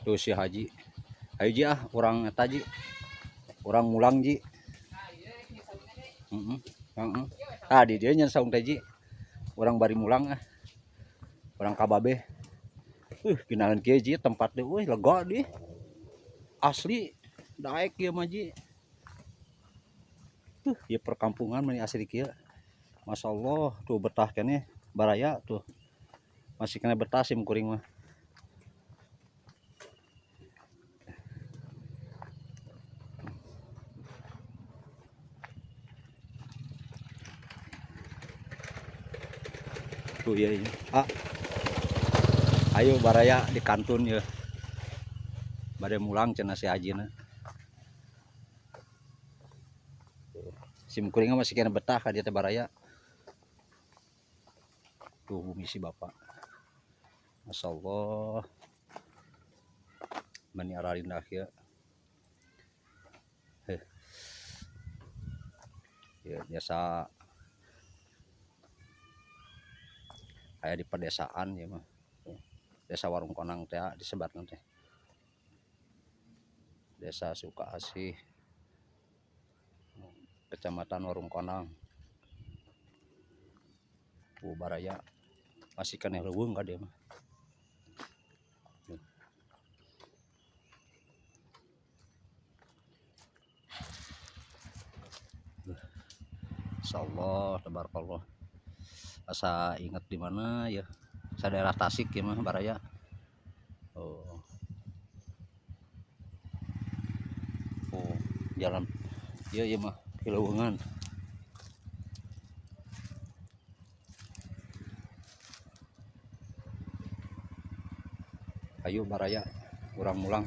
Tuh si Haji. Ayo Ji ah, orang eta Ji. Orang mulang Ji. Heeh. Heeh. Ah di dieu nya saung teh Ji. Orang bari mulang ah. Orang kababe. Pinahan kieu Ji tempat teh euy lega di. Asli daek kieu mah Ji. Ieu perkampungan mah asli kieu. Masyaallah tuh betah keneh baraya tuh. Masih kena betah sim kuring mah. Tuh ya ini. Ah, ayo baraya di kantun ya. Bade mulang cenah si Ajina. Sim kuring masih kena betah ka dia teh baraya. Tuh bumi si bapak. Masyaallah. Mani ararindah ya. Ya biasa kayak di pedesaan ya mah. Desa Warung Konang teh disebatna teh. Desa Sukaasih. Kecamatan Warung Konang. Baraya masih kena leuweung ka dia mah. Insyaallah tabarakallah. Asa inget di mana ya? Sa daerah Tasik ya mah baraya. Oh. Oh, jalan iya iya mah Kileuweungan. Ayo baraya urang mulang.